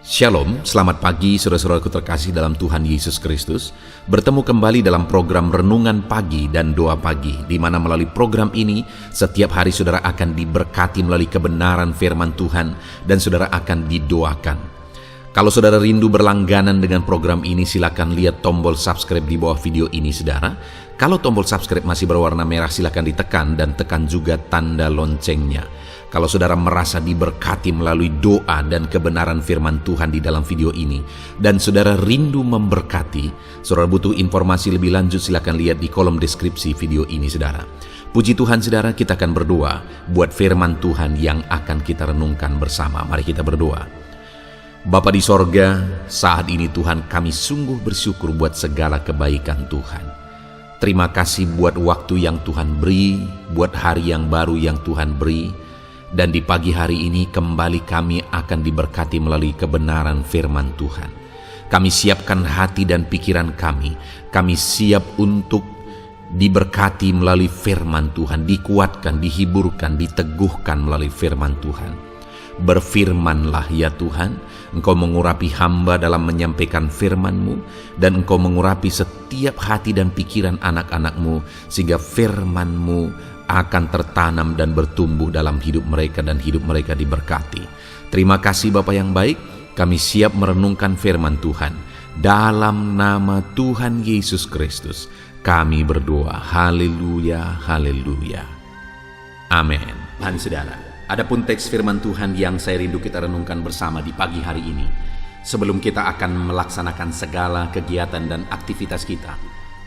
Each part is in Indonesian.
Shalom, selamat pagi saudara-saudaraku terkasih dalam Tuhan Yesus Kristus. Bertemu kembali dalam program Renungan Pagi dan Doa Pagi, di mana melalui program ini setiap hari saudara akan diberkati melalui kebenaran firman Tuhan dan saudara akan didoakan. Kalau saudara rindu berlangganan dengan program ini, silakan lihat tombol subscribe di bawah video ini saudara. Kalau tombol subscribe masih berwarna merah, silakan ditekan dan tekan juga tanda loncengnya. Kalau saudara merasa diberkati melalui doa dan kebenaran firman Tuhan di dalam video ini, dan saudara rindu memberkati, saudara butuh informasi lebih lanjut, silakan lihat di kolom deskripsi video ini saudara. Puji Tuhan saudara, kita akan berdoa buat firman Tuhan yang akan kita renungkan bersama. Mari kita berdoa. Bapa di sorga, saat ini Tuhan, kami sungguh bersyukur buat segala kebaikan Tuhan. Terima kasih buat waktu yang Tuhan beri, buat hari yang baru yang Tuhan beri. Dan di pagi hari ini kembali kami akan diberkati melalui kebenaran firman Tuhan. Kami siapkan hati dan pikiran kami. Kami siap untuk diberkati melalui firman Tuhan, dikuatkan, dihiburkan, diteguhkan melalui firman Tuhan. Berfirmanlah ya Tuhan, Engkau mengurapi hamba dalam menyampaikan firman-Mu, dan Engkau mengurapi setiap hati dan pikiran anak-anak-Mu, sehingga firman-Mu akan tertanam dan bertumbuh dalam hidup mereka dan hidup mereka diberkati. Terima kasih Bapa yang baik, kami siap merenungkan firman Tuhan. Dalam nama Tuhan Yesus Kristus, kami berdoa. Haleluya, haleluya. Amin. Dan saudara, adapun teks firman Tuhan yang saya rindu kita renungkan bersama di pagi hari ini, sebelum kita akan melaksanakan segala kegiatan dan aktivitas kita,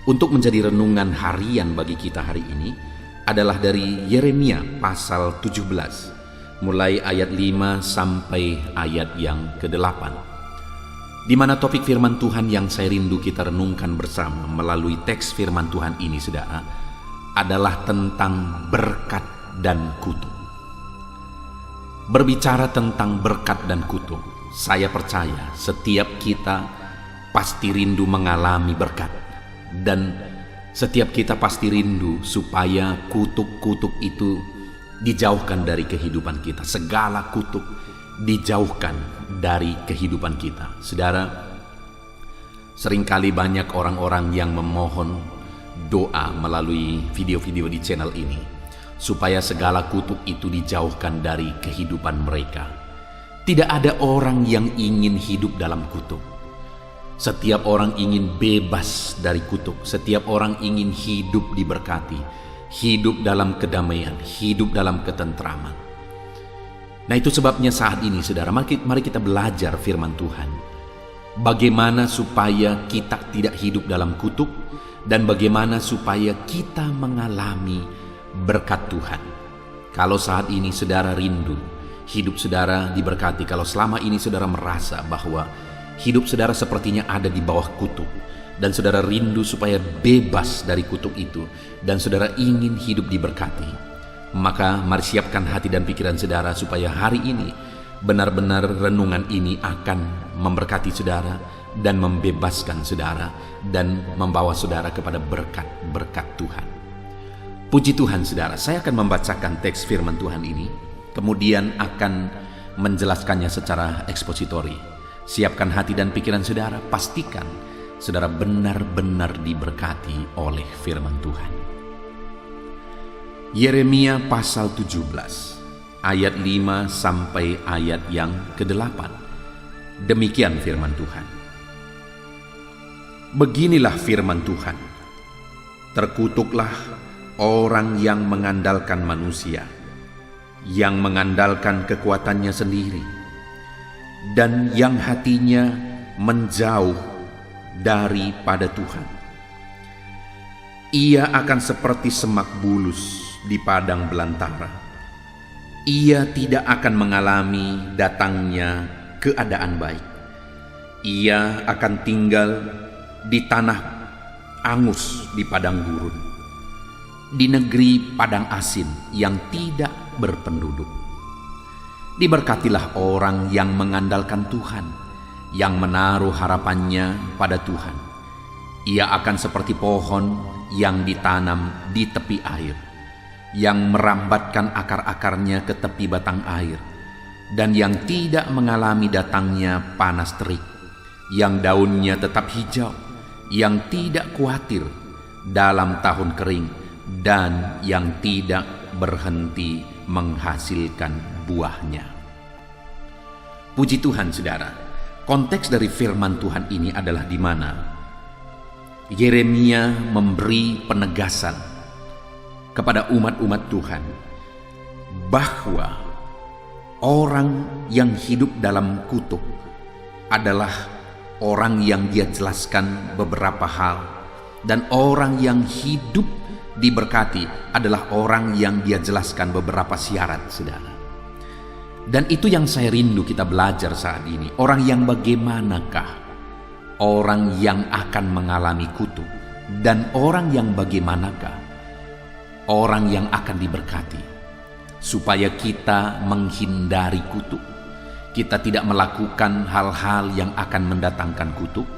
untuk menjadi renungan harian bagi kita hari ini, adalah dari Yeremia pasal 17, mulai ayat 5 sampai ayat yang ke-8. Di mana topik firman Tuhan yang saya rindu kita renungkan bersama melalui teks firman Tuhan ini saudara, adalah tentang berkat dan kutuk. Berbicara tentang berkat dan kutuk, saya percaya setiap kita pasti rindu mengalami berkat, dan setiap kita pasti rindu supaya kutuk-kutuk itu dijauhkan dari kehidupan kita. Segala kutuk dijauhkan dari kehidupan kita. Saudara, seringkali banyak orang-orang yang memohon doa melalui video-video di channel ini, supaya segala kutuk itu dijauhkan dari kehidupan mereka. Tidak ada orang yang ingin hidup dalam kutuk. Setiap orang ingin bebas dari kutuk. Setiap orang ingin hidup diberkati, hidup dalam kedamaian, hidup dalam ketentraman. Nah, itu sebabnya saat ini saudara, mari kita belajar firman Tuhan. Bagaimana supaya kita tidak hidup dalam kutuk, dan bagaimana supaya kita mengalami berkat Tuhan. Kalau saat ini saudara rindu hidup saudara diberkati, kalau selama ini saudara merasa bahwa hidup saudara sepertinya ada di bawah kutuk, dan saudara rindu supaya bebas dari kutuk itu, dan saudara ingin hidup diberkati, maka mari siapkan hati dan pikiran saudara supaya hari ini benar-benar renungan ini akan memberkati saudara dan membebaskan saudara dan membawa saudara kepada berkat-berkat Tuhan. Puji Tuhan saudara, saya akan membacakan teks firman Tuhan ini, kemudian akan menjelaskannya secara ekspositori. Siapkan hati dan pikiran saudara, pastikan saudara benar-benar diberkati oleh firman Tuhan. Yeremia pasal 17, ayat 5 sampai ayat yang ke-8. Demikian firman Tuhan. Beginilah firman Tuhan. Terkutuklah orang yang mengandalkan manusia, yang mengandalkan kekuatannya sendiri, dan yang hatinya menjauh daripada Tuhan. Ia akan seperti semak bulus di padang belantara. Ia tidak akan mengalami datangnya keadaan baik. Ia akan tinggal di tanah angus di padang gurun, di negeri padang asin yang tidak berpenduduk. Diberkatilah orang yang mengandalkan Tuhan, yang menaruh harapannya pada Tuhan. Ia akan seperti pohon yang ditanam di tepi air, yang merambatkan akar-akarnya ke tepi batang air. dan yang tidak mengalami datangnya panas terik, yang daunnya tetap hijau, yang tidak khawatir dalam tahun kering, dan yang tidak berhenti menghasilkan buahnya. Puji Tuhan, saudara. Konteks dari firman Tuhan ini adalah di mana Yeremia memberi penegasan kepada umat-umat Tuhan bahwa orang yang hidup dalam kutuk adalah orang yang dia jelaskan beberapa hal, dan orang yang hidup diberkati adalah orang yang dia jelaskan beberapa syarat, saudara. Dan itu yang saya rindu kita belajar saat ini. Orang yang bagaimanakah orang yang akan mengalami kutuk, dan orang yang bagaimanakah orang yang akan diberkati, supaya kita menghindari kutuk. Kita tidak melakukan hal-hal yang akan mendatangkan kutuk,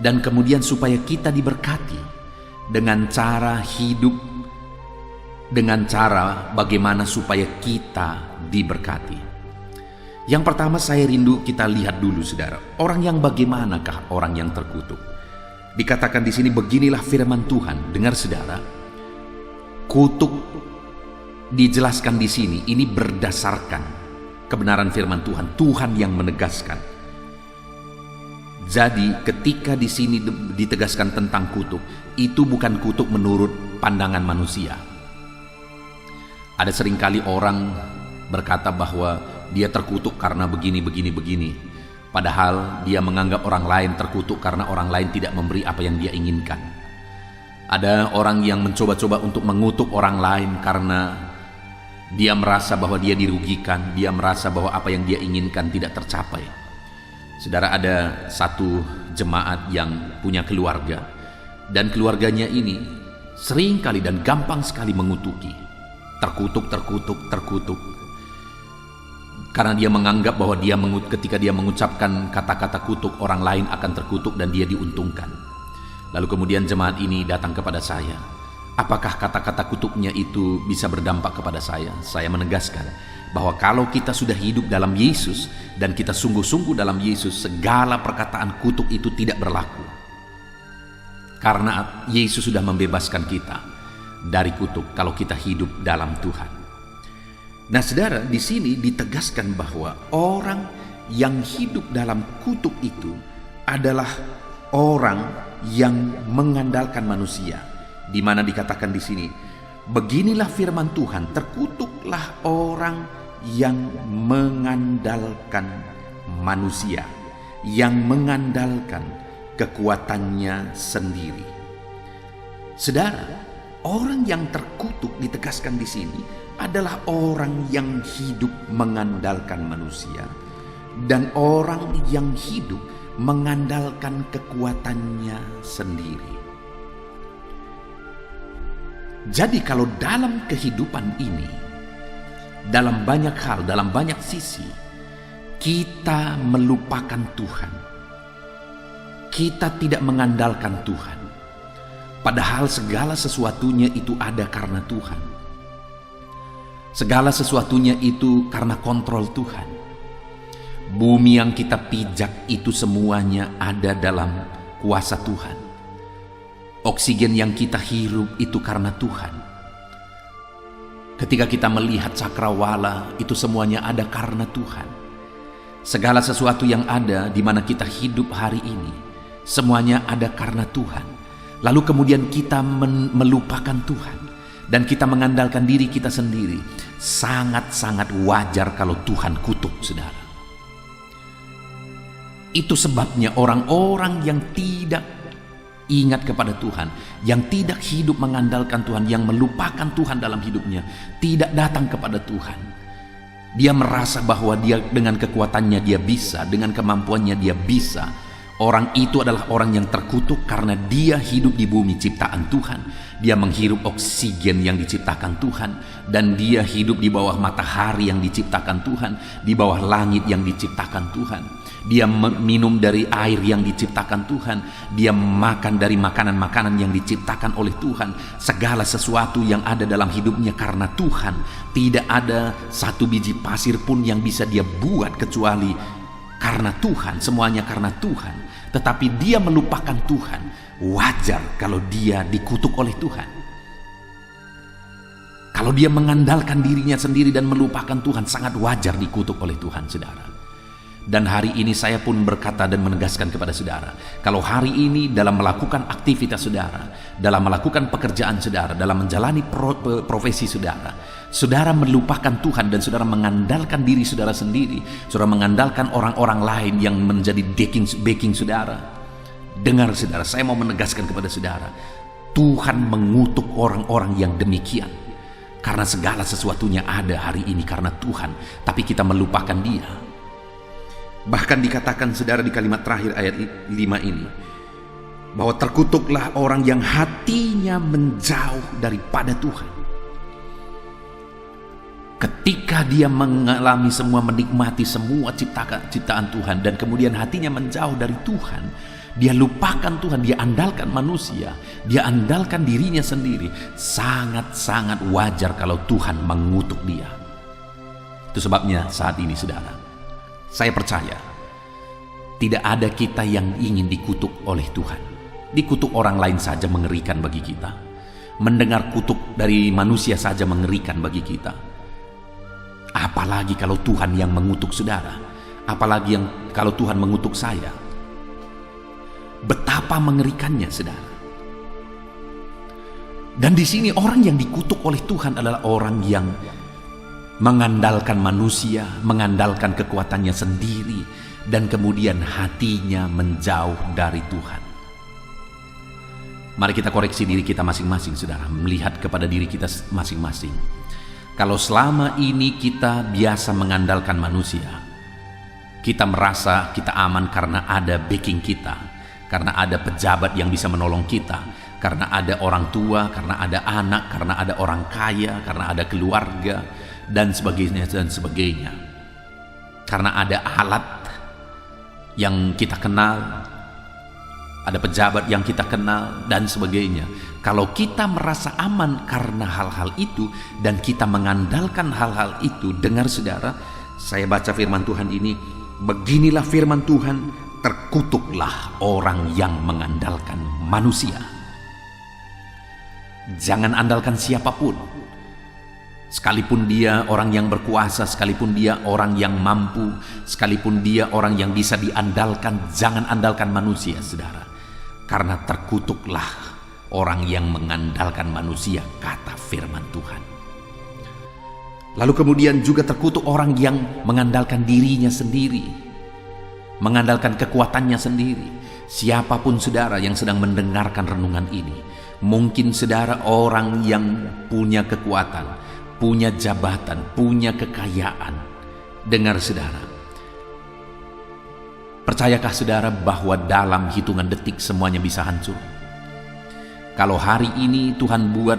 dan kemudian supaya kita diberkati dengan cara hidup, dengan cara bagaimana supaya kita diberkati. Yang pertama saya rindu kita lihat dulu, saudara, orang yang bagaimanakah orang yang terkutuk. Dikatakan di sini, beginilah firman Tuhan. Dengar, saudara, kutuk dijelaskan di sini ini berdasarkan kebenaran firman Tuhan. Tuhan yang menegaskan. Jadi ketika di sini ditegaskan tentang kutuk, itu bukan kutuk menurut pandangan manusia. Ada seringkali orang berkata bahwa dia terkutuk karena begini. Padahal dia menganggap orang lain terkutuk karena orang lain tidak memberi apa yang dia inginkan. Ada orang yang mencoba-coba untuk mengutuk orang lain karena dia merasa bahwa dia dirugikan, dia merasa bahwa apa yang dia inginkan tidak tercapai. Saudara, ada satu jemaat yang punya keluarga, dan keluarganya ini sering kali dan gampang sekali mengutuki, terkutuk. Karena dia menganggap bahwa ketika dia mengucapkan kata-kata kutuk, orang lain akan terkutuk dan dia diuntungkan. Lalu kemudian jemaat ini datang kepada saya. Apakah kata-kata kutuknya itu bisa berdampak kepada saya? Saya menegaskan bahwa kalau kita sudah hidup dalam Yesus dan kita sungguh-sungguh dalam Yesus, segala perkataan kutuk itu tidak berlaku. Karena Yesus sudah membebaskan kita dari kutuk kalau kita hidup dalam Tuhan. Nah, saudara, di sini ditegaskan bahwa orang yang hidup dalam kutuk itu adalah orang yang mengandalkan manusia. Di mana dikatakan di sini, beginilah firman Tuhan, terkutuklah orang yang mengandalkan manusia, yang mengandalkan kekuatannya sendiri. Saudara, orang yang terkutuk ditegaskan di sini adalah orang yang hidup mengandalkan manusia, dan orang yang hidup mengandalkan kekuatannya sendiri. Jadi kalau dalam kehidupan ini, dalam banyak hal, dalam banyak sisi, kita melupakan Tuhan, kita tidak mengandalkan Tuhan, padahal segala sesuatunya itu ada karena Tuhan. Segala sesuatunya itu karena kontrol Tuhan. Bumi yang kita pijak itu semuanya ada dalam kuasa Tuhan. Oksigen yang kita hirup itu karena Tuhan. Ketika kita melihat cakrawala, itu semuanya ada karena Tuhan. Segala sesuatu yang ada di mana kita hidup hari ini, semuanya ada karena Tuhan. Lalu kemudian kita melupakan Tuhan dan kita mengandalkan diri kita sendiri. Sangat-sangat wajar kalau Tuhan kutuk, saudara. Itu sebabnya orang-orang yang tidak ingat kepada Tuhan, yang tidak hidup mengandalkan Tuhan, yang melupakan Tuhan dalam hidupnya, tidak datang kepada Tuhan. Dia merasa bahwa dia dengan kekuatannya dia bisa, dengan kemampuannya dia bisa Orang itu adalah orang yang terkutuk karena dia hidup di bumi ciptaan Tuhan. Dia menghirup oksigen yang diciptakan Tuhan, dan dia hidup di bawah matahari yang diciptakan Tuhan, di bawah langit yang diciptakan Tuhan. Dia minum dari air yang diciptakan Tuhan. Dia makan dari makanan-makanan yang diciptakan oleh Tuhan. Segala sesuatu yang ada dalam hidupnya karena Tuhan. Tidak ada satu biji pasir pun yang bisa dia buat kecuali karena Tuhan, semuanya karena Tuhan. Tetapi dia melupakan Tuhan. Wajar kalau dia dikutuk oleh Tuhan. Kalau dia mengandalkan dirinya sendiri dan melupakan Tuhan, sangat wajar dikutuk oleh Tuhan, saudara. Dan hari ini saya pun berkata dan menegaskan kepada saudara, kalau hari ini dalam melakukan aktivitas saudara, dalam melakukan pekerjaan saudara, dalam menjalani profesi saudara, saudara melupakan Tuhan dan saudara mengandalkan diri saudara sendiri, saudara mengandalkan orang-orang lain yang menjadi backing saudara. Dengar saudara, saya mau menegaskan kepada saudara, Tuhan mengutuk orang-orang yang demikian. Karena segala sesuatunya ada hari ini karena Tuhan, tapi kita melupakan Dia. Bahkan dikatakan saudara di kalimat terakhir ayat 5 ini, bahwa terkutuklah orang yang hatinya menjauh daripada Tuhan. Ketika dia mengalami semua, menikmati semua ciptaan Tuhan, dan kemudian hatinya menjauh dari Tuhan, dia lupakan Tuhan, dia andalkan manusia, dia andalkan dirinya sendiri. Sangat-sangat wajar kalau Tuhan mengutuk dia. Itu sebabnya saat ini saudara, saya percaya tidak ada kita yang ingin dikutuk oleh Tuhan. Dikutuk orang lain saja mengerikan bagi kita. Mendengar kutuk dari manusia saja mengerikan bagi kita. Apalagi kalau Tuhan yang mengutuk saudara. Apalagi kalau Tuhan mengutuk saya. Betapa mengerikannya saudara. Dan di sini orang yang dikutuk oleh Tuhan adalah orang yang mengandalkan manusia, mengandalkan kekuatannya sendiri, dan kemudian hatinya menjauh dari Tuhan. Mari kita koreksi diri kita masing-masing saudara, melihat kepada diri kita masing-masing. Kalau selama ini kita biasa mengandalkan manusia, kita merasa kita aman karena ada backing kita, karena ada pejabat yang bisa menolong kita, karena ada orang tua, karena ada anak, karena ada orang kaya, karena ada keluarga, dan sebagainya dan sebagainya. Karena ada alat yang kita kenal, ada pejabat yang kita kenal, dan sebagainya. Kalau kita merasa aman karena hal-hal itu dan kita mengandalkan hal-hal itu, dengar saudara, saya baca firman Tuhan ini, beginilah firman Tuhan, terkutuklah orang yang mengandalkan manusia. Jangan andalkan siapapun. Sekalipun dia orang yang berkuasa, sekalipun dia orang yang mampu, sekalipun dia orang yang bisa diandalkan, jangan andalkan manusia, saudara. Karena terkutuklah orang yang mengandalkan manusia, kata firman Tuhan. Lalu kemudian juga terkutuk orang yang mengandalkan dirinya sendiri, mengandalkan kekuatannya sendiri. Siapapun saudara yang sedang mendengarkan renungan ini, mungkin saudara orang yang punya kekuatan, punya jabatan, punya kekayaan. Dengar saudara, percayakah saudara bahwa dalam hitungan detik semuanya bisa hancur? Kalau hari ini Tuhan buat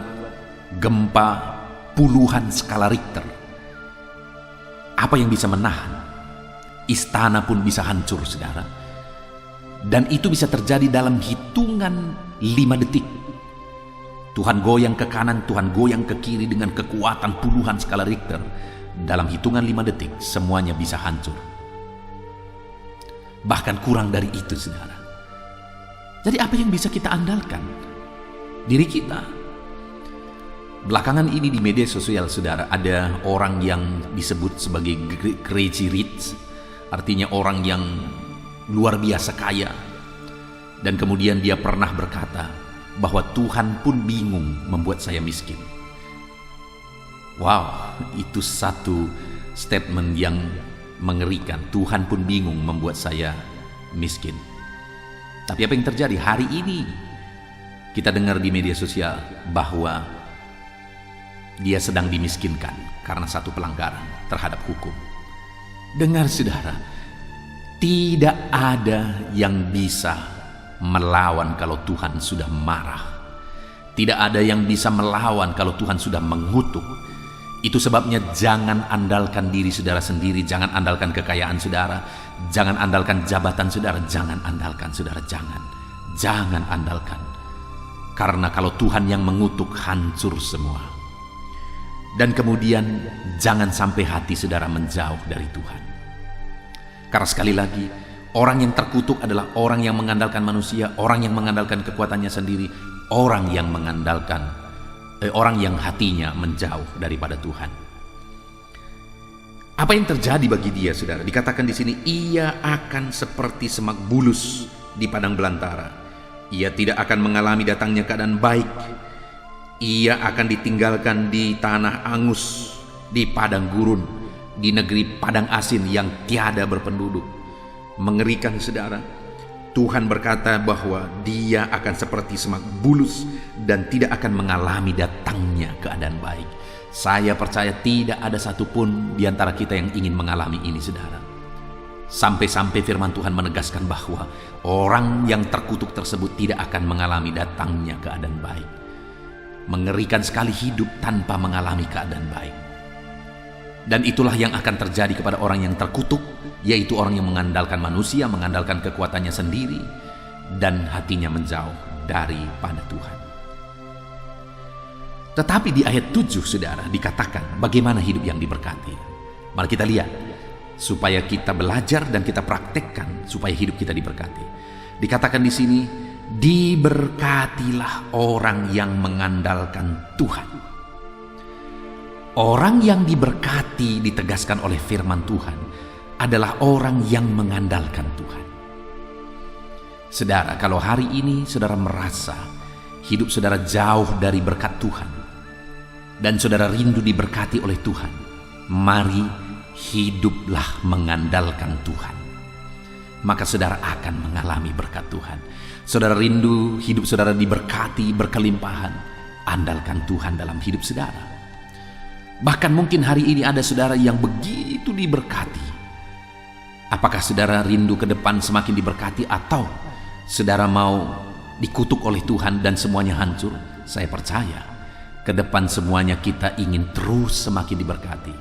gempa puluhan skala Richter, apa yang bisa menahan? Istana pun bisa hancur saudara. Dan itu bisa terjadi dalam hitungan 5 detik. Tuhan goyang ke kanan, Tuhan goyang ke kiri dengan kekuatan puluhan skala Richter. Dalam hitungan 5 detik semuanya bisa hancur. Bahkan kurang dari itu saudara. Jadi apa yang bisa kita andalkan? Diri kita. Belakangan ini di media sosial saudara, ada orang yang disebut sebagai crazy rich. Artinya orang yang luar biasa kaya. Dan kemudian dia pernah berkata bahwa Tuhan pun bingung membuat saya miskin. Wow, itu satu statement yang mengerikan. Tuhan pun bingung membuat saya miskin. Tapi apa yang terjadi hari ini? Kita dengar di media sosial bahwa dia sedang dimiskinkan karena satu pelanggaran terhadap hukum. Dengar saudara, Tidak ada yang bisa melawan kalau Tuhan sudah marah. Tidak ada yang bisa melawan kalau Tuhan sudah mengutuk. Itu sebabnya jangan andalkan diri saudara sendiri, jangan andalkan kekayaan saudara, jangan andalkan jabatan saudara, jangan andalkan saudara, jangan andalkan. Karena kalau Tuhan yang mengutuk, hancur semua. Dan kemudian jangan sampai hati saudara menjauh dari Tuhan. Karena sekali lagi, orang yang terkutuk adalah orang yang mengandalkan manusia, orang yang mengandalkan kekuatannya sendiri, orang yang hatinya menjauh daripada Tuhan. Apa yang terjadi bagi dia, saudara? Dikatakan di sini, ia akan seperti semak bulus di padang belantara. Ia tidak akan mengalami datangnya keadaan baik. Ia akan ditinggalkan di tanah angus, di padang gurun, di negeri padang asin yang tiada berpenduduk. Mengerikan, saudara. Tuhan berkata bahwa dia akan seperti semak bulus dan tidak akan mengalami datangnya keadaan baik. Saya percaya tidak ada satupun di antara kita yang ingin mengalami ini, saudara. Sampai-sampai firman Tuhan menegaskan bahwa orang yang terkutuk tersebut tidak akan mengalami datangnya keadaan baik. Mengerikan sekali hidup tanpa mengalami keadaan baik. Dan itulah yang akan terjadi kepada orang yang terkutuk, yaitu orang yang mengandalkan manusia, mengandalkan kekuatannya sendiri, dan hatinya menjauh daripada Tuhan. Tetapi di ayat 7, saudara, dikatakan bagaimana hidup yang diberkati. Mari kita lihat, supaya kita belajar dan kita praktekkan, supaya hidup kita diberkati. Dikatakan di sini, diberkatilah orang yang mengandalkan Tuhan. Orang yang diberkati, ditegaskan oleh firman Tuhan, adalah orang yang mengandalkan Tuhan. Saudara, kalau hari ini saudara merasa hidup saudara jauh dari berkat Tuhan, dan saudara rindu diberkati oleh Tuhan, mari hiduplah mengandalkan Tuhan. Maka saudara akan mengalami berkat Tuhan. Saudara rindu hidup saudara diberkati, berkelimpahan, andalkan Tuhan dalam hidup saudara. Bahkan mungkin hari ini ada saudara yang begitu diberkati. Apakah saudara rindu ke depan semakin diberkati, atau saudara mau dikutuk oleh Tuhan dan semuanya hancur? Saya percaya ke depan semuanya kita ingin terus semakin diberkati.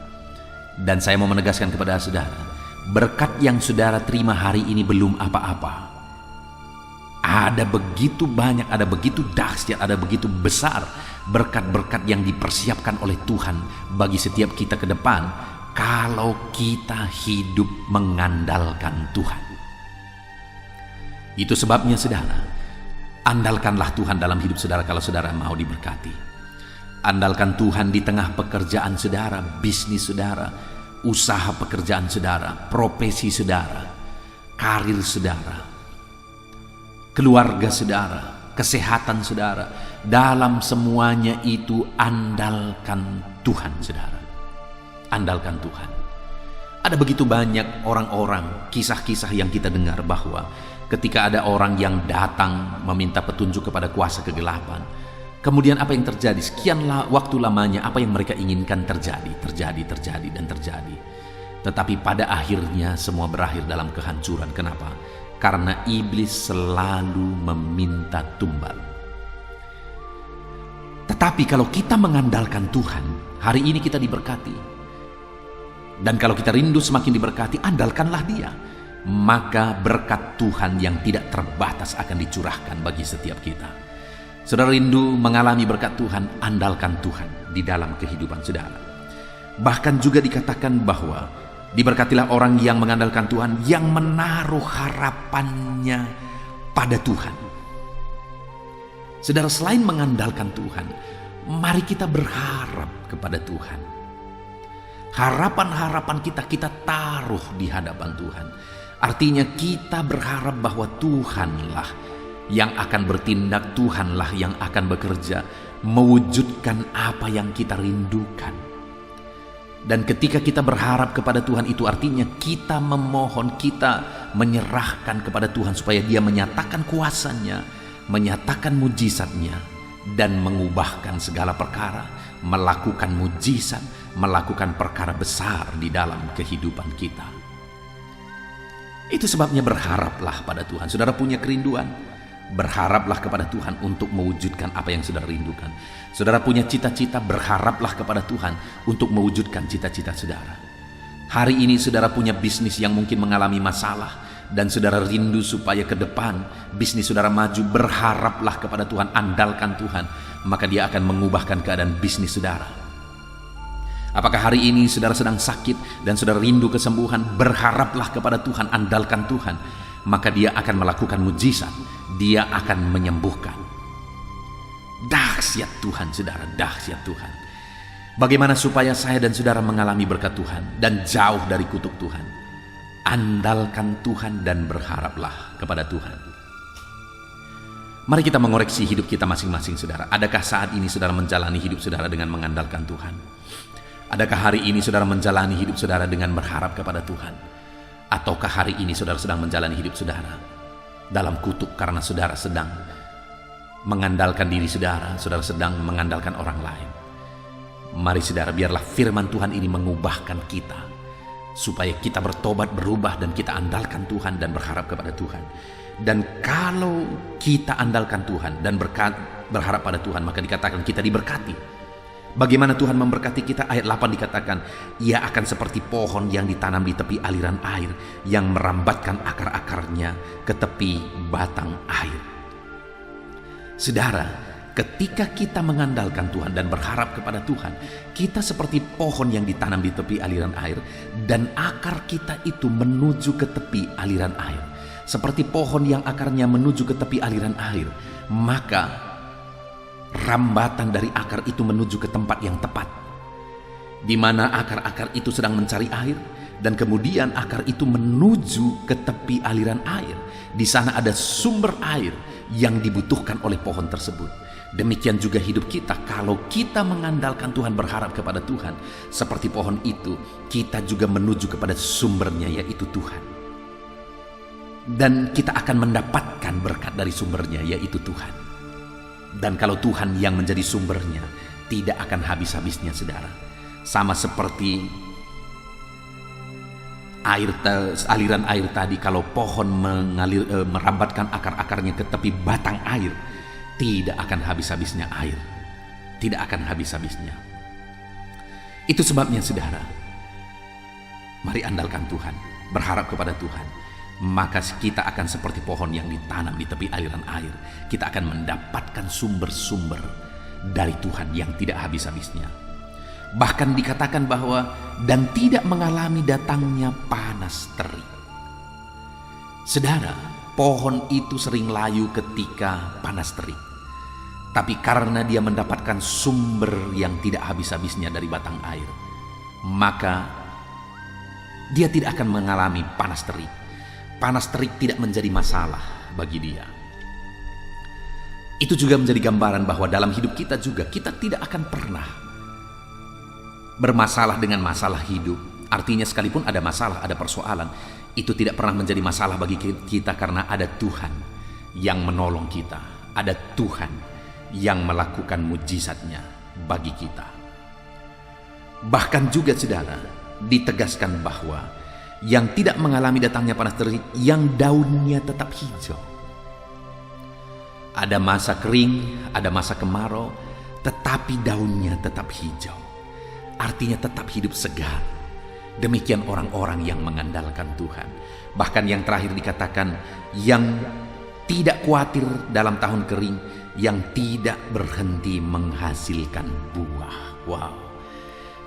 Dan saya mau menegaskan kepada saudara, berkat yang saudara terima hari ini belum apa-apa. Ada begitu banyak, ada begitu dahsyat, ada begitu besar berkat-berkat yang dipersiapkan oleh Tuhan bagi setiap kita ke depan, kalau kita hidup mengandalkan Tuhan. Itu sebabnya, saudara, andalkanlah Tuhan dalam hidup saudara kalau saudara mau diberkati. Andalkan Tuhan di tengah pekerjaan saudara, bisnis saudara, usaha pekerjaan saudara, profesi saudara, karir saudara, keluarga saudara, kesehatan saudara. Dalam semuanya itu andalkan Tuhan, saudara. Andalkan Tuhan. Ada begitu banyak orang-orang, kisah-kisah yang kita dengar bahwa ketika ada orang yang datang meminta petunjuk kepada kuasa kegelapan, kemudian apa yang terjadi? Sekian waktu lamanya apa yang mereka inginkan terjadi. Tetapi pada akhirnya semua berakhir dalam kehancuran. Kenapa? Karena iblis selalu meminta tumbal. Tetapi kalau kita mengandalkan Tuhan, hari ini kita diberkati. Dan kalau kita rindu semakin diberkati, andalkanlah Dia. Maka berkat Tuhan yang tidak terbatas akan dicurahkan bagi setiap kita. Saudara rindu mengalami berkat Tuhan, andalkan Tuhan di dalam kehidupan saudara. Bahkan juga dikatakan bahwa diberkatilah orang yang mengandalkan Tuhan, yang menaruh harapannya pada Tuhan. Saudara, selain mengandalkan Tuhan, mari kita berharap kepada Tuhan. Harapan-harapan kita taruh di hadapan Tuhan. Artinya kita berharap bahwa Tuhanlah yang akan bertindak, Tuhanlah yang akan bekerja, mewujudkan apa yang kita rindukan. Dan ketika kita berharap kepada Tuhan, itu artinya kita memohon, kita menyerahkan kepada Tuhan supaya Dia menyatakan kuasanya, menyatakan mujizatnya, dan mengubahkan segala perkara, melakukan mujizat, melakukan perkara besar di dalam kehidupan kita. Itu sebabnya berharaplah pada Tuhan. Saudara punya kerinduan, berharaplah kepada Tuhan untuk mewujudkan apa yang saudara rindukan. Saudara punya cita-cita, berharaplah kepada Tuhan untuk mewujudkan cita-cita saudara. Hari ini saudara punya bisnis yang mungkin mengalami masalah, dan saudara rindu supaya ke depan bisnis saudara maju, berharaplah kepada Tuhan, andalkan Tuhan, maka Dia akan mengubahkan keadaan bisnis saudara. Apakah hari ini saudara sedang sakit dan saudara rindu kesembuhan, berharaplah kepada Tuhan, andalkan Tuhan, maka Dia akan melakukan mujizat, Dia akan menyembuhkan. Dahsyat Tuhan saudara, dahsyat Tuhan. Bagaimana supaya saya dan saudara mengalami berkat Tuhan dan jauh dari kutuk Tuhan? Andalkan Tuhan dan berharaplah kepada Tuhan. Mari kita mengoreksi hidup kita masing-masing saudara. Adakah saat ini saudara menjalani hidup saudara dengan mengandalkan Tuhan? Adakah hari ini saudara menjalani hidup saudara dengan berharap kepada Tuhan? Ataukah hari ini saudara sedang menjalani hidup saudara dalam kutuk karena saudara sedang mengandalkan diri saudara, saudara sedang mengandalkan orang lain? Mari saudara, biarlah firman Tuhan ini mengubahkan kita, supaya kita bertobat, berubah, dan kita andalkan Tuhan dan berharap kepada Tuhan. Dan kalau kita andalkan Tuhan dan berharap pada Tuhan, maka dikatakan kita diberkati. Bagaimana Tuhan memberkati kita? Ayat 8 dikatakan, Ia akan seperti pohon yang ditanam di tepi aliran air, yang merambatkan akar-akarnya ke tepi batang air. Saudara, ketika kita mengandalkan Tuhan dan berharap kepada Tuhan, kita seperti pohon yang ditanam di tepi aliran air, dan akar kita itu menuju ke tepi aliran air. Seperti pohon yang akarnya menuju ke tepi aliran air, maka rambatan dari akar itu menuju ke tempat yang tepat, di mana akar-akar itu sedang mencari air, dan kemudian akar itu menuju ke tepi aliran air. Di sana ada sumber air yang dibutuhkan oleh pohon tersebut. Demikian juga hidup kita. Kalau kita mengandalkan Tuhan, berharap kepada Tuhan, seperti pohon itu, kita juga menuju kepada sumbernya, yaitu Tuhan. Dan kita akan mendapatkan berkat dari sumbernya, yaitu Tuhan. Dan kalau Tuhan yang menjadi sumbernya, tidak akan habis-habisnya saudara. Sama seperti aliran air tadi, kalau pohon merambatkan akar-akarnya ke tepi batang air, tidak akan habis-habisnya air, tidak akan habis-habisnya. Itu sebabnya saudara, mari andalkan Tuhan, berharap kepada Tuhan, maka kita akan seperti pohon yang ditanam di tepi aliran air. Kita akan mendapatkan sumber-sumber dari Tuhan yang tidak habis-habisnya. Bahkan dikatakan bahwa dan tidak mengalami datangnya panas terik. Saudara, pohon itu sering layu ketika panas terik. Tapi karena dia mendapatkan sumber yang tidak habis-habisnya dari batang air, maka dia tidak akan mengalami panas terik. Panas terik tidak menjadi masalah bagi dia. Itu juga menjadi gambaran bahwa dalam hidup kita juga, kita tidak akan pernah bermasalah dengan masalah hidup. Artinya sekalipun ada masalah, ada persoalan, itu tidak pernah menjadi masalah bagi kita karena ada Tuhan yang menolong kita. Ada Tuhan yang melakukan mujizatnya bagi kita. Bahkan juga saudara, ditegaskan bahwa yang tidak mengalami datangnya panas terik, yang daunnya tetap hijau. Ada masa kering, ada masa kemarau, tetapi daunnya tetap hijau. Artinya tetap hidup segar. Demikian orang-orang yang mengandalkan Tuhan. Bahkan yang terakhir dikatakan, yang tidak khawatir dalam tahun kering, yang tidak berhenti menghasilkan buah. Wow.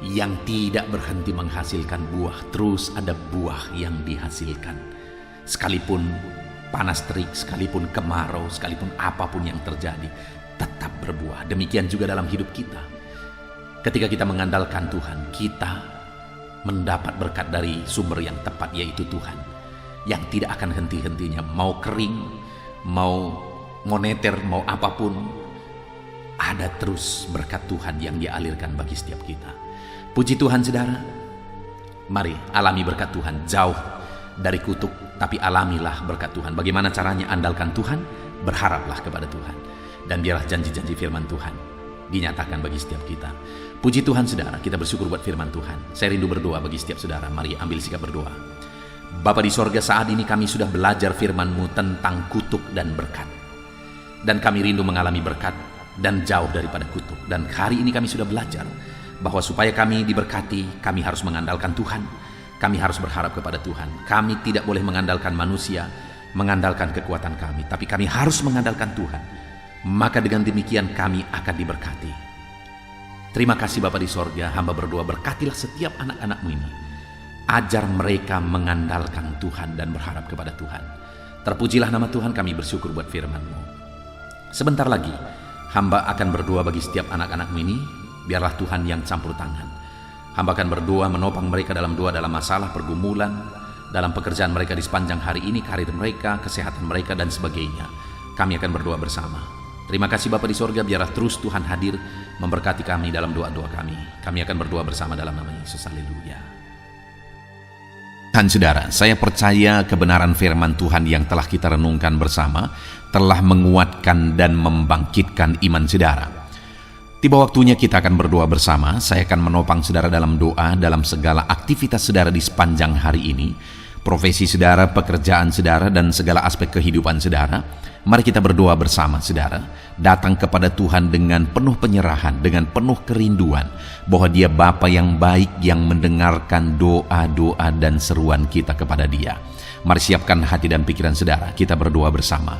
Yang tidak berhenti menghasilkan buah, terus ada buah yang dihasilkan. Sekalipun panas terik, sekalipun kemarau, sekalipun apapun yang terjadi, tetap berbuah. Demikian juga dalam hidup kita. Ketika kita mengandalkan Tuhan, kita mendapat berkat dari sumber yang tepat, yaitu Tuhan, yang tidak akan henti-hentinya. Mau kering, mau moneter, mau apapun, ada terus berkat Tuhan yang Dia alirkan bagi setiap kita. Puji Tuhan saudara. Mari alami berkat Tuhan, jauh dari kutuk, tapi alamilah berkat Tuhan. Bagaimana caranya? Andalkan Tuhan, berharaplah kepada Tuhan, dan biarlah janji-janji firman Tuhan dinyatakan bagi setiap kita. Puji Tuhan saudara, kita bersyukur buat firman Tuhan. Saya rindu berdoa bagi setiap saudara. Mari ambil sikap berdoa. Bapa di sorga, saat ini kami sudah belajar firman-Mu tentang kutuk dan berkat. Dan kami rindu mengalami berkat dan jauh daripada kutuk. Dan hari ini kami sudah belajar bahwa supaya kami diberkati, kami harus mengandalkan Tuhan. Kami harus berharap kepada Tuhan. Kami tidak boleh mengandalkan manusia, mengandalkan kekuatan kami, tapi kami harus mengandalkan Tuhan. Maka dengan demikian kami akan diberkati. Terima kasih Bapa di sorga, hamba berdoa berkatilah setiap anak-anak-Mu ini. Ajar mereka mengandalkan Tuhan dan berharap kepada Tuhan. Terpujilah nama Tuhan, kami bersyukur buat firman-Mu. Sebentar lagi, hamba akan berdoa bagi setiap anak-anak-Mu ini, biarlah Tuhan yang campur tangan. Hamba akan berdoa menopang mereka dalam doa, dalam masalah, pergumulan, dalam pekerjaan mereka di sepanjang hari ini, karir mereka, kesehatan mereka, dan sebagainya. Kami akan berdoa bersama. Terima kasih Bapa di sorga, biarlah terus Tuhan hadir memberkati kami dalam doa-doa kami. Kami akan berdoa bersama dalam nama Yesus. Haleluya. Dan saudara, saya percaya kebenaran firman Tuhan yang telah kita renungkan bersama telah menguatkan dan membangkitkan iman saudara. Tiba waktunya kita akan berdoa bersama. Saya akan menopang saudara dalam doa dalam segala aktivitas saudara di sepanjang hari ini, profesi saudara, pekerjaan saudara, dan segala aspek kehidupan saudara. Mari kita berdoa bersama saudara, datang kepada Tuhan dengan penuh penyerahan, dengan penuh kerinduan bahwa Dia Bapa yang baik yang mendengarkan doa-doa dan seruan kita kepada Dia. Mari siapkan hati dan pikiran saudara, kita berdoa bersama.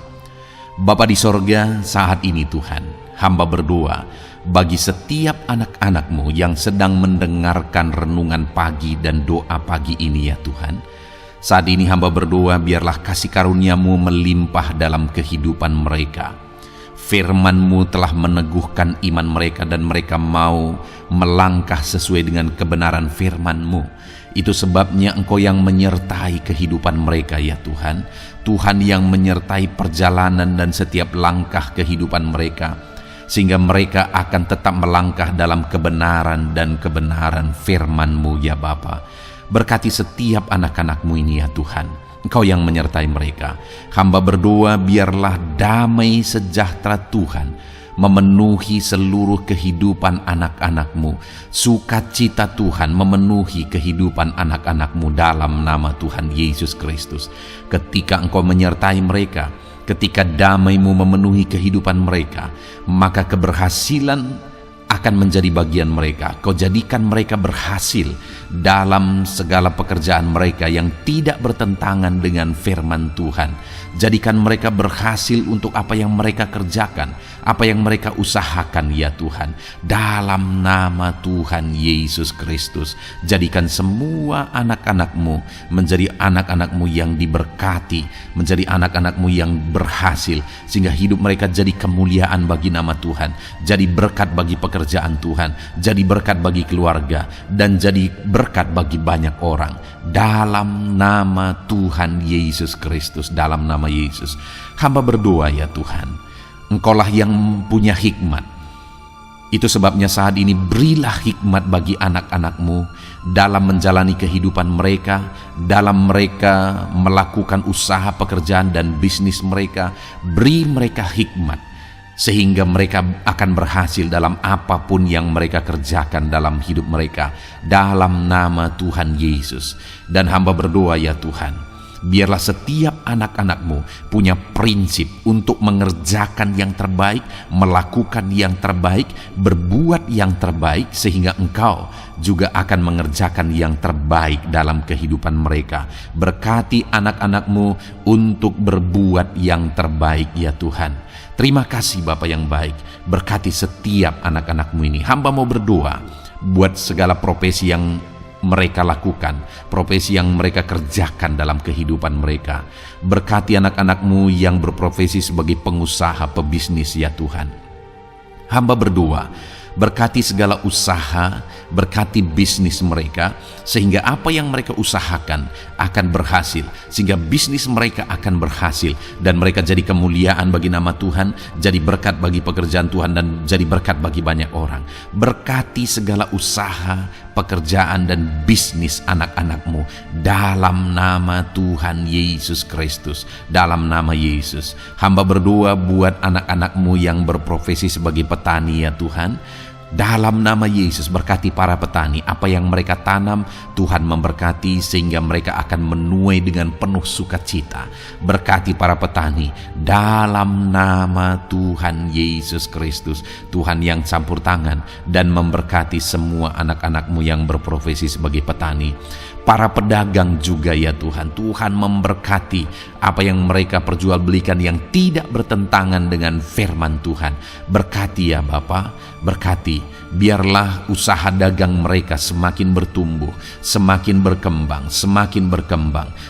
Bapa di sorga, saat ini Tuhan, hamba berdoa bagi setiap anak-anak-Mu yang sedang mendengarkan renungan pagi dan doa pagi ini ya Tuhan. Saat ini hamba berdoa biarlah kasih karunia-Mu melimpah dalam kehidupan mereka. Firman-Mu telah meneguhkan iman mereka dan mereka mau melangkah sesuai dengan kebenaran firman-Mu. Itu sebabnya Engkau yang menyertai kehidupan mereka ya Tuhan. Tuhan yang menyertai perjalanan dan setiap langkah kehidupan mereka, sehingga mereka akan tetap melangkah dalam kebenaran dan kebenaran firman-Mu ya Bapa. Berkati setiap anak-anak-Mu ini ya Tuhan. Engkau yang menyertai mereka. Hamba berdoa biarlah damai sejahtera Tuhan memenuhi seluruh kehidupan anak-anak-Mu. Sukacita Tuhan memenuhi kehidupan anak-anak-Mu dalam nama Tuhan Yesus Kristus. Ketika Engkau menyertai mereka, ketika damai-Mu memenuhi kehidupan mereka, maka keberhasilan akan menjadi bagian mereka. Kau jadikan mereka berhasil dalam segala pekerjaan mereka yang tidak bertentangan dengan firman Tuhan. Jadikan mereka berhasil untuk apa yang mereka kerjakan, apa yang mereka usahakan ya Tuhan. Dalam nama Tuhan Yesus Kristus, jadikan semua anak-anak-Mu menjadi anak-anak-Mu yang diberkati, menjadi anak-anak-Mu yang berhasil, sehingga hidup mereka jadi kemuliaan bagi nama Tuhan, jadi berkat bagi pekerjaan Tuhan, jadi berkat bagi keluarga, dan jadi berkat bagi banyak orang. Dalam nama Tuhan Yesus Kristus, dalam nama Yesus, hamba berdoa ya Tuhan, Engkaulah yang punya hikmat. Itu sebabnya saat ini berilah hikmat bagi anak-anak-Mu dalam menjalani kehidupan mereka, dalam mereka melakukan usaha pekerjaan dan bisnis mereka. Beri mereka hikmat sehingga mereka akan berhasil dalam apapun yang mereka kerjakan dalam hidup mereka, dalam nama Tuhan Yesus. Dan hamba berdoa ya Tuhan, biarlah setiap anak-anak-Mu punya prinsip untuk mengerjakan yang terbaik, melakukan yang terbaik, berbuat yang terbaik, sehingga Engkau juga akan mengerjakan yang terbaik dalam kehidupan mereka. Berkati anak-anak-Mu untuk berbuat yang terbaik ya Tuhan. Terima kasih Bapa yang baik, berkati setiap anak-anak-Mu ini. Hamba mau berdoa buat segala profesi yang mereka lakukan, profesi yang mereka kerjakan dalam kehidupan mereka. Berkati anak-anak-Mu yang berprofesi sebagai pengusaha, pebisnis ya Tuhan. Hamba berdoa, berkati segala usaha, berkati bisnis mereka, sehingga apa yang mereka usahakan akan berhasil, sehingga bisnis mereka akan berhasil, dan mereka jadi kemuliaan bagi nama Tuhan, jadi berkat bagi pekerjaan Tuhan, dan jadi berkat bagi banyak orang. Berkati segala usaha, pekerjaan, dan bisnis anak-anak-Mu dalam nama Tuhan Yesus Kristus, dalam nama Yesus. Hamba berdoa buat anak-anak-Mu yang berprofesi sebagai petani ya Tuhan. Dalam nama Yesus, berkati para petani. Apa yang mereka tanam, Tuhan memberkati sehingga mereka akan menuai dengan penuh sukacita. Berkati para petani dalam nama Tuhan Yesus Kristus. Tuhan yang campur tangan dan memberkati semua anak-anak-Mu yang berprofesi sebagai petani. Para pedagang juga ya Tuhan, Tuhan memberkati apa yang mereka perjualbelikan yang tidak bertentangan dengan firman Tuhan. Berkati ya Bapa, berkati, biarlah usaha dagang mereka semakin bertumbuh, semakin berkembang,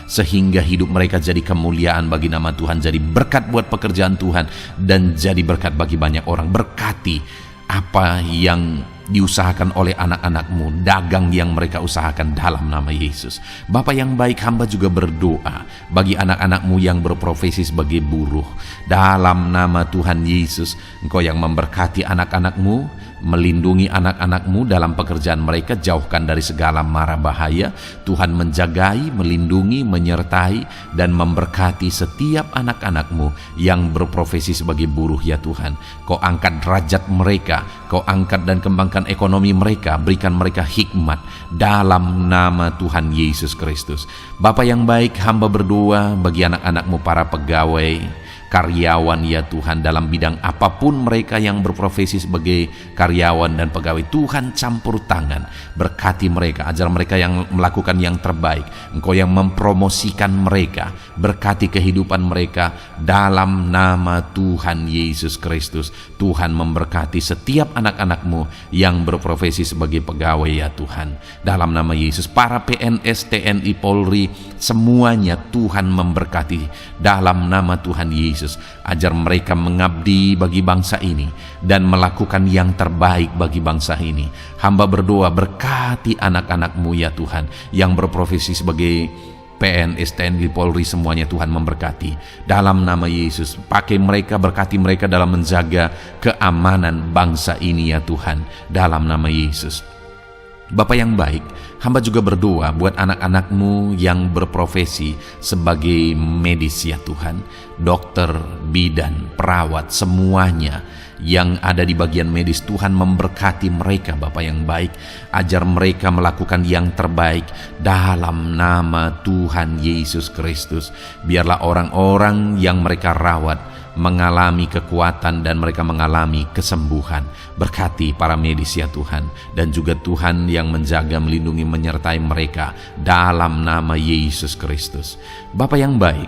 sehingga hidup mereka jadi kemuliaan bagi nama Tuhan, jadi berkat buat pekerjaan Tuhan, dan jadi berkat bagi banyak orang. Berkati apa yang diusahakan oleh anak-anak-Mu, dagang yang mereka usahakan dalam nama Yesus. Bapa yang baik, hamba juga berdoa bagi anak-anak-Mu yang berprofesi sebagai buruh. Dalam nama Tuhan Yesus, Engkau yang memberkati anak-anak-Mu, melindungi anak-anak-Mu dalam pekerjaan mereka, jauhkan dari segala mara bahaya. Tuhan menjagai, melindungi, menyertai, dan memberkati setiap anak-anak-Mu yang berprofesi sebagai buruh ya Tuhan. Kau angkat derajat mereka, Kau angkat dan kembangkan ekonomi mereka, berikan mereka hikmat dalam nama Tuhan Yesus Kristus. Bapa yang baik, hamba berdoa bagi anak-anak-Mu para pegawai, karyawan ya Tuhan, dalam bidang apapun mereka yang berprofesi sebagai karyawan dan pegawai. Tuhan campur tangan, berkati mereka, ajar mereka yang melakukan yang terbaik. Engkau yang mempromosikan mereka, berkati kehidupan mereka dalam nama Tuhan Yesus Kristus. Tuhan memberkati setiap anak-anak-Mu yang berprofesi sebagai pegawai ya Tuhan, dalam nama Yesus. Para PNS, TNI, Polri, semuanya Tuhan memberkati dalam nama Tuhan Yesus. Ajar mereka mengabdi bagi bangsa ini dan melakukan yang terbaik bagi bangsa ini. Hamba berdoa, berkati anak-anak-Mu ya Tuhan yang berprofesi sebagai PNS, TNI, Polri, semuanya Tuhan memberkati dalam nama Yesus. Pakai mereka, berkati mereka dalam menjaga keamanan bangsa ini ya Tuhan, dalam nama Yesus. Bapa yang baik, hamba juga berdoa buat anak-anak-Mu yang berprofesi sebagai medis ya Tuhan, dokter, bidan, perawat, semuanya yang ada di bagian medis. Tuhan memberkati mereka Bapa yang baik, ajar mereka melakukan yang terbaik dalam nama Tuhan Yesus Kristus. Biarlah orang-orang yang mereka rawat mengalami kekuatan dan mereka mengalami kesembuhan. Berkati para medis ya Tuhan, dan juga Tuhan yang menjaga, melindungi, menyertai mereka dalam nama Yesus Kristus. Bapa yang baik,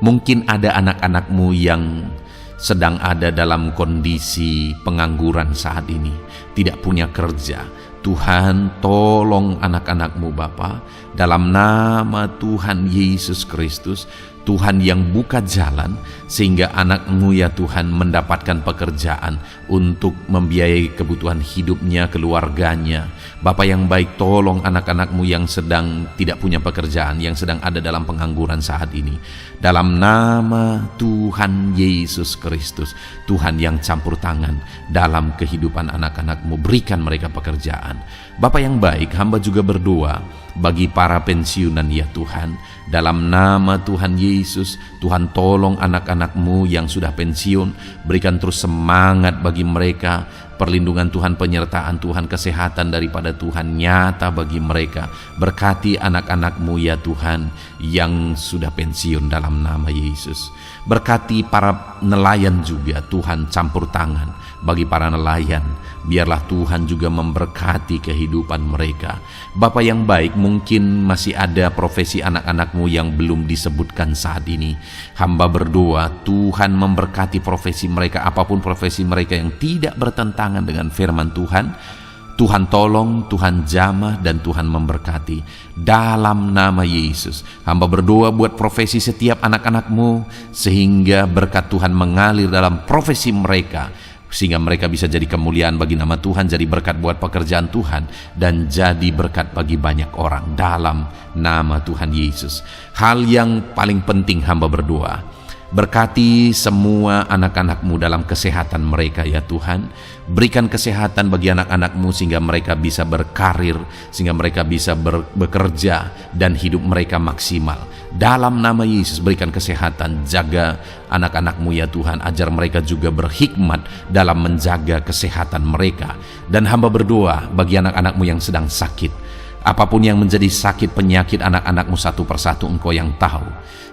mungkin ada anak-anak-Mu yang sedang ada dalam kondisi pengangguran saat ini, tidak punya kerja. Tuhan, tolong anak-anak-Mu Bapa, dalam nama Tuhan Yesus Kristus. Tuhan yang buka jalan sehingga anak-Mu ya Tuhan mendapatkan pekerjaan untuk membiayai kebutuhan hidupnya, keluarganya. Bapa yang baik, tolong anak-anak-Mu yang sedang tidak punya pekerjaan, yang sedang ada dalam pengangguran saat ini. Dalam nama Tuhan Yesus Kristus, Tuhan yang campur tangan dalam kehidupan anak-anak-Mu, berikan mereka pekerjaan. Bapa yang baik, hamba juga berdoa bagi para pensiunan ya Tuhan, dalam nama Tuhan Yesus. Tuhan tolong anak-anak-Mu yang sudah pensiun, berikan terus semangat bagi mereka, perlindungan Tuhan, penyertaan Tuhan, kesehatan daripada Tuhan nyata bagi mereka. Berkati anak-anak-Mu ya Tuhan yang sudah pensiun dalam nama Yesus. Berkati para nelayan juga, Tuhan campur tangan bagi para nelayan. Biarlah Tuhan juga memberkati kehidupan mereka. Bapa yang baik, mungkin masih ada profesi anak-anak-Mu yang belum disebutkan saat ini. Hamba berdoa Tuhan memberkati profesi mereka, apapun profesi mereka yang tidak bertentangan dengan firman Tuhan. Tuhan tolong, Tuhan jamah, dan Tuhan memberkati dalam nama Yesus. Hamba berdoa buat profesi setiap anak-anak-Mu, sehingga berkat Tuhan mengalir dalam profesi mereka, sehingga mereka bisa jadi kemuliaan bagi nama Tuhan, jadi berkat buat pekerjaan Tuhan, dan jadi berkat bagi banyak orang dalam nama Tuhan Yesus. Hal yang paling penting hamba berdoa, Berkati semua anak-anak-Mu dalam kesehatan mereka ya Tuhan. Berikan kesehatan bagi anak-anak-Mu sehingga mereka bisa berkarir, sehingga mereka bisa bekerja dan hidup mereka maksimal. Dalam nama Yesus berikan kesehatan, jaga anak-anak-Mu ya Tuhan, ajar mereka juga berhikmat dalam menjaga kesehatan mereka. Dan hamba berdoa bagi anak-anak-Mu yang sedang sakit. Apapun yang menjadi sakit penyakit anak-anak-Mu satu persatu Engkau yang tahu.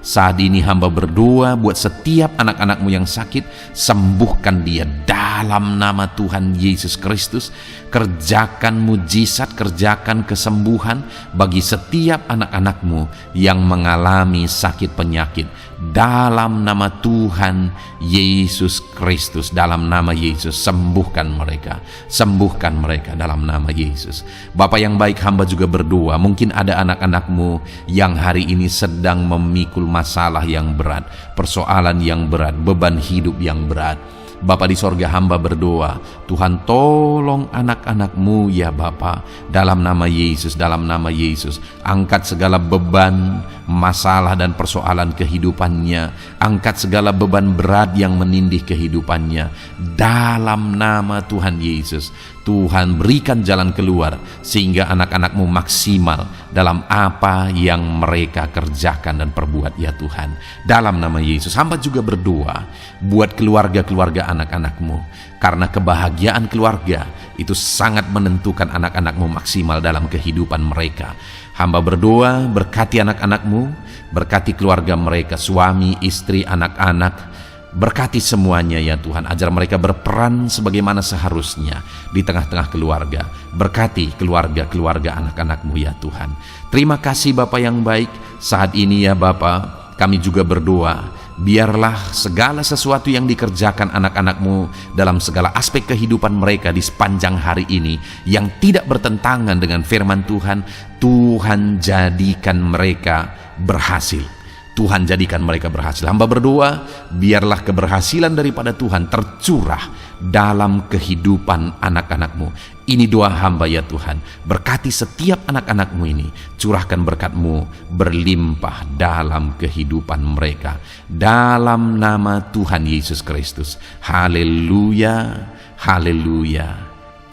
Saat ini hamba berdoa buat setiap anak-anak-Mu yang sakit, sembuhkan dia dalam nama Tuhan Yesus Kristus. Kerjakan mujizat, kerjakan kesembuhan bagi setiap anak-anak-Mu yang mengalami sakit penyakit. Dalam nama Tuhan Yesus Kristus, dalam nama Yesus, sembuhkan mereka dalam nama Yesus. Bapa yang baik, hamba juga berdoa, mungkin ada anak-anak-Mu yang hari ini sedang memikul masalah yang berat, persoalan yang berat, beban hidup yang berat. Bapa di sorga, hamba berdoa, Tuhan tolong anak-anak-Mu ya Bapa, dalam nama Yesus, dalam nama Yesus. Angkat segala beban, masalah dan persoalan kehidupannya. Angkat segala beban berat yang menindih kehidupannya. Dalam nama Tuhan Yesus, Tuhan berikan jalan keluar sehingga anak-anak-Mu maksimal dalam apa yang mereka kerjakan dan perbuat ya Tuhan. Dalam nama Yesus, hamba juga berdoa buat keluarga-keluarga anak-anak-Mu, karena kebahagiaan keluarga itu sangat menentukan anak-anak-Mu maksimal dalam kehidupan mereka. Hamba berdoa, berkati anak-anak-Mu, berkati keluarga mereka, suami, istri, anak-anak. Berkati semuanya ya Tuhan, ajar mereka berperan sebagaimana seharusnya di tengah-tengah keluarga. Berkati keluarga-keluarga anak-anak-Mu ya Tuhan. Terima kasih Bapa yang baik. Saat ini ya Bapa, kami juga berdoa, biarlah segala sesuatu yang dikerjakan anak-anak-Mu dalam segala aspek kehidupan mereka di sepanjang hari ini yang tidak bertentangan dengan firman Tuhan, Tuhan jadikan mereka berhasil. Tuhan jadikan mereka berhasil. Hamba berdoa, biarlah keberhasilan daripada Tuhan tercurah dalam kehidupan anak-anak-Mu. Ini doa hamba ya Tuhan. Berkati setiap anak-anak-Mu ini. Curahkan berkat-Mu berlimpah dalam kehidupan mereka. Dalam nama Tuhan Yesus Kristus. Haleluya, haleluya,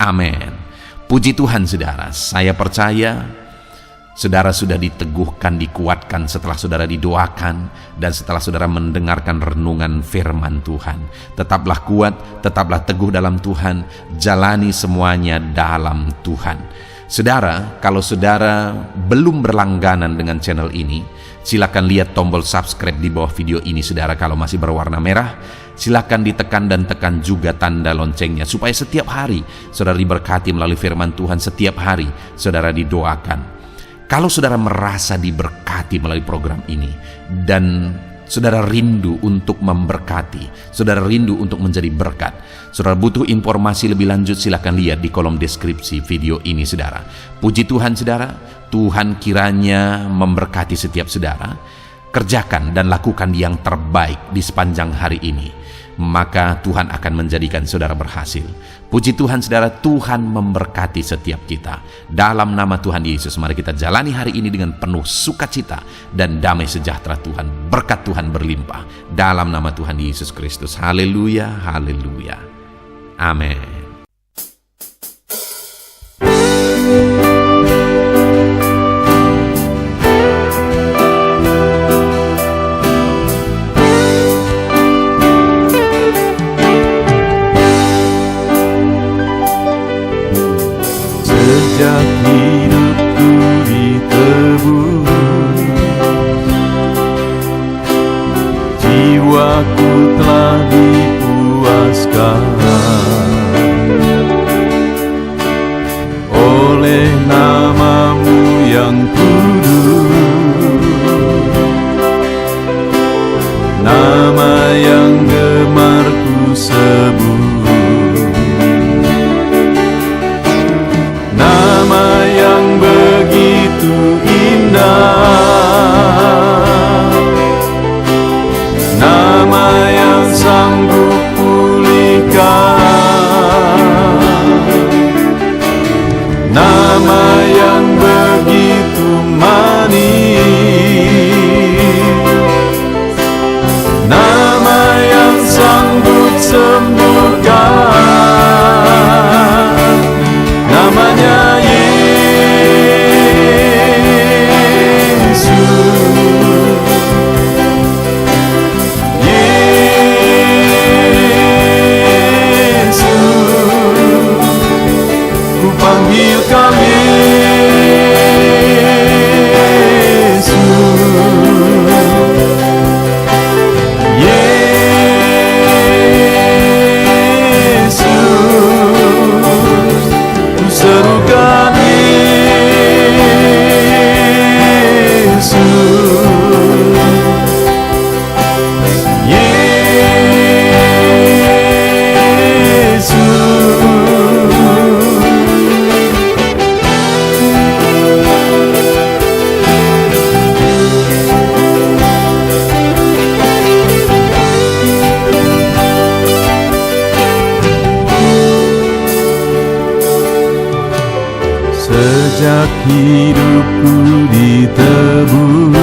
amin. Puji Tuhan saudara, saya percaya saudara sudah diteguhkan, dikuatkan setelah saudara didoakan dan setelah saudara mendengarkan renungan firman Tuhan. Tetaplah kuat, tetaplah teguh dalam Tuhan, jalani semuanya dalam Tuhan. Saudara, kalau saudara belum berlangganan dengan channel ini, silakan lihat tombol subscribe di bawah video ini. Saudara, kalau masih berwarna merah, silakan ditekan dan tekan juga tanda loncengnya supaya setiap hari saudara diberkati melalui firman Tuhan. Setiap hari saudara didoakan. Kalau saudara merasa diberkati melalui program ini dan saudara rindu untuk memberkati, saudara rindu untuk menjadi berkat, saudara butuh informasi lebih lanjut, silakan lihat di kolom deskripsi video ini saudara. Puji Tuhan saudara, Tuhan kiranya memberkati setiap saudara. Kerjakan dan lakukan yang terbaik di sepanjang hari ini, maka Tuhan akan menjadikan saudara berhasil. Puji Tuhan saudara, Tuhan memberkati setiap kita. Dalam nama Tuhan Yesus, mari kita jalani hari ini dengan penuh sukacita dan damai sejahtera Tuhan. Berkat Tuhan berlimpah. Dalam nama Tuhan Yesus Kristus. Haleluya, haleluya. Amin. Sejak hidupku ditebus, jiwaku telah dipuaskan oleh nama-Mu yang kudus, nama yang gemar ku sebut. Nama yang begitu indah, nama yang sanggup pulihkan, nama yang begitu manis, pajak hidupku ditebus,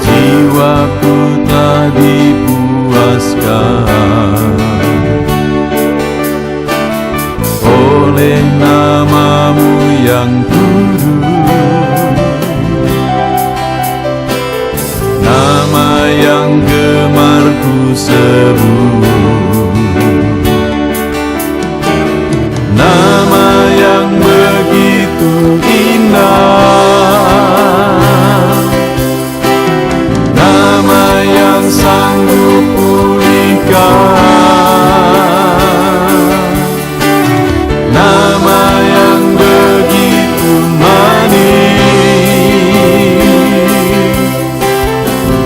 jiwaku telah dipuaskan oleh nama-Mu yang kudus, nama yang gemar ku sebut, nama yang begitu indah, nama yang sanggup pulihkan, nama yang begitu manis,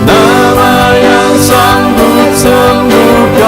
nama yang sanggup sembuhkan.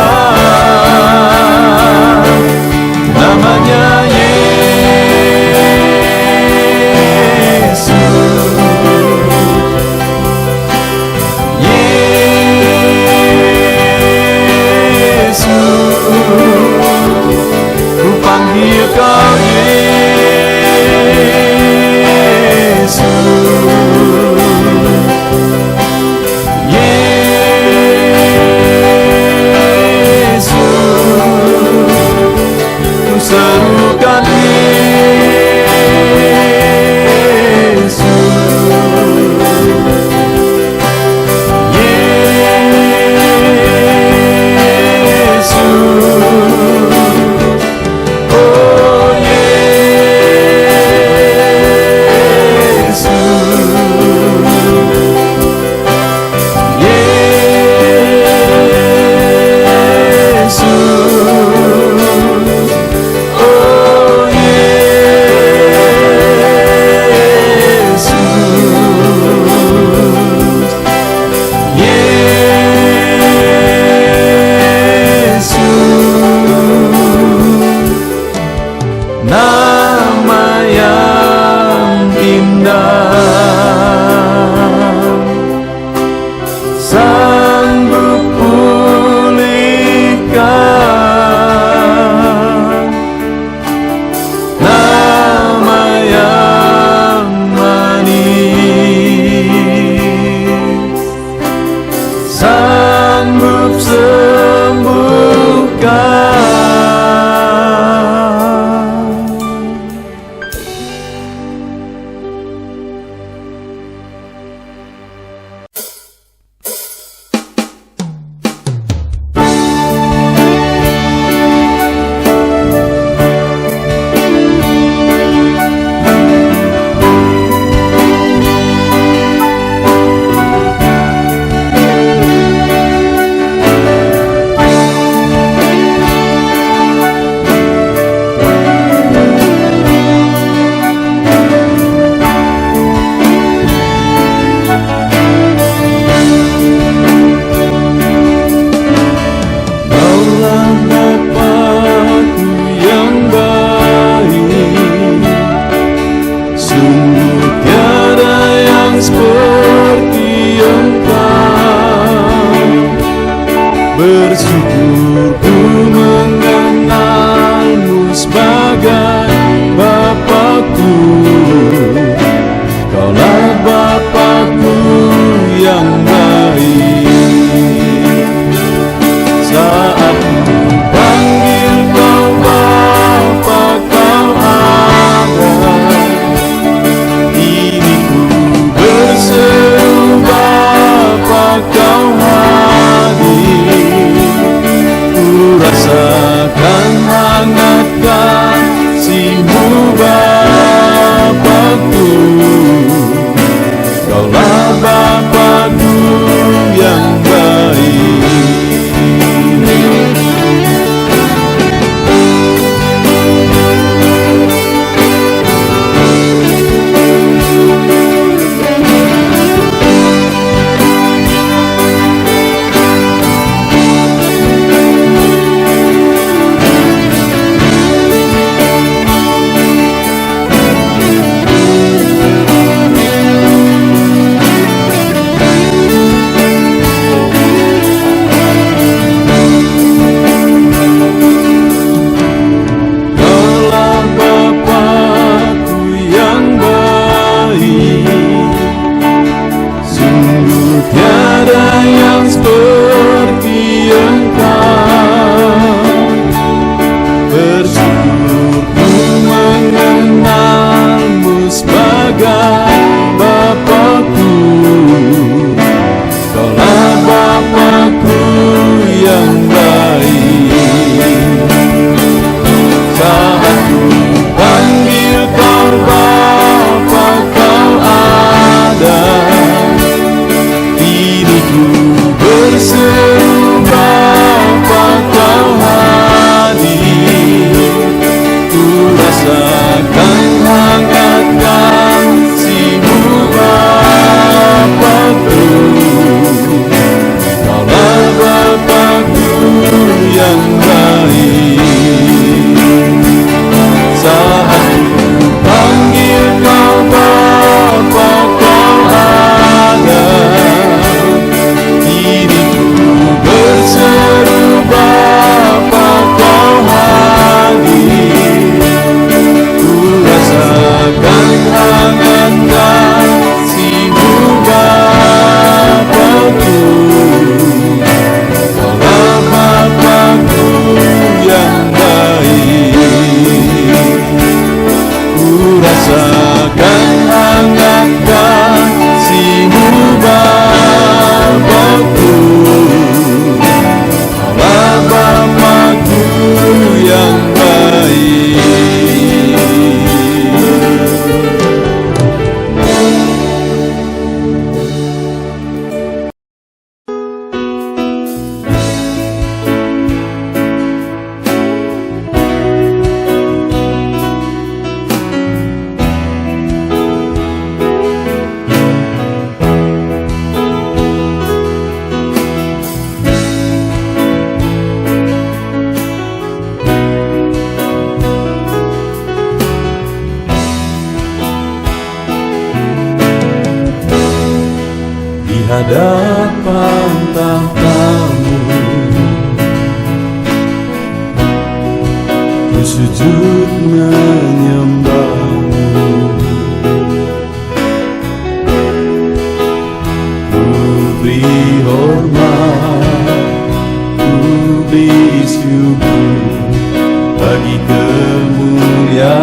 hadapan tahta-Mu, ku sujud menyembah-Mu. Ku beri hormat, ku beri syukur bagi kemuliaan-Mu.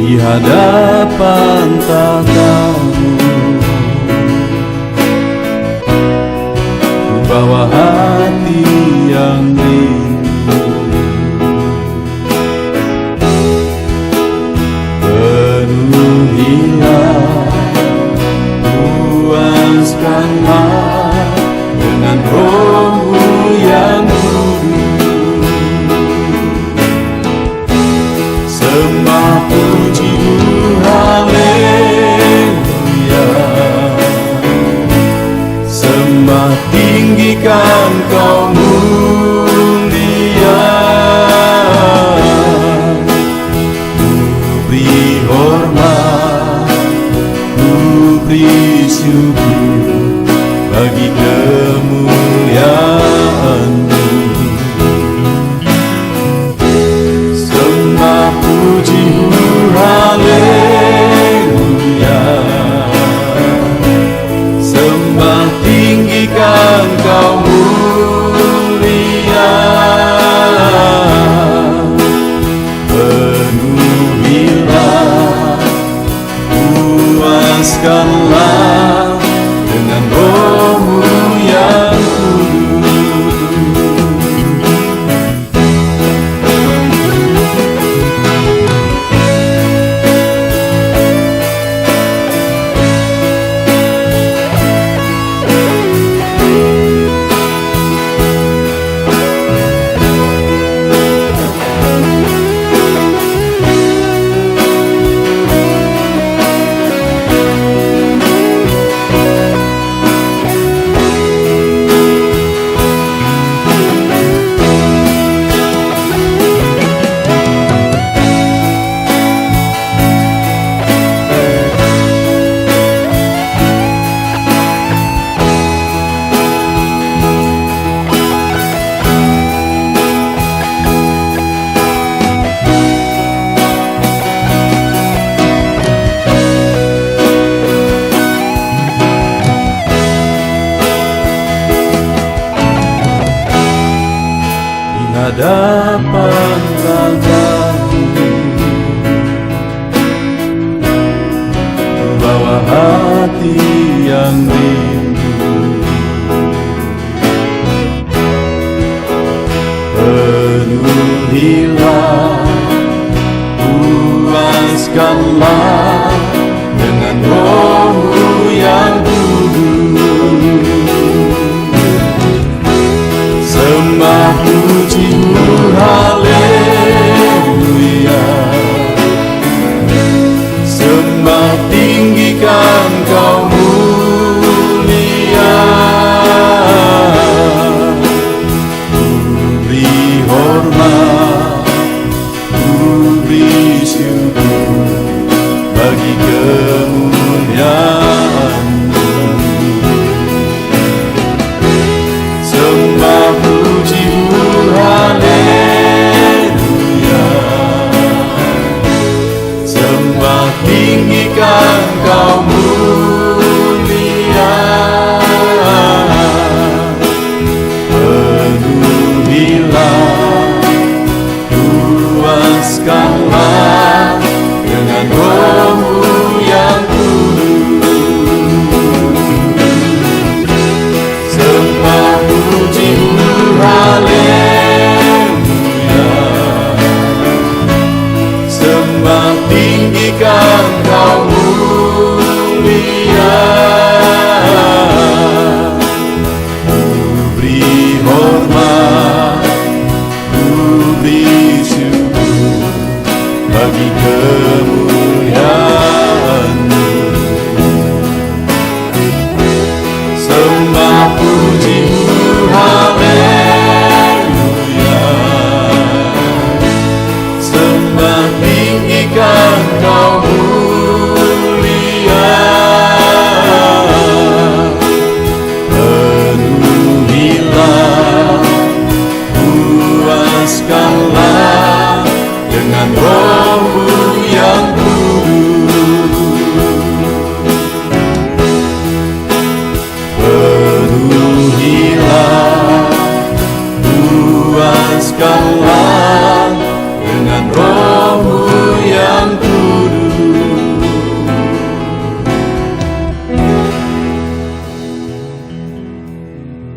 Di hadapan tahta-Mu, ku bawa hati yang rindu. Penuhilah, puaskanlah dengan Roh-Mu yang kudus. Sembah puji-Mu, haleluya. Sembah tinggikan Kau mulia. Ku beri hormat, ku beri syukur bagi kemuliaan-Mu. Sembah puji-Mu, haleluya. Sembah tinggikan Kau mulia. Penuhilah, puaskanlah dengan Roh-Mu yang kudus. Hadapan tahta-Mu, ku bawa hati yang rindu. Penuhilah, puaskanlah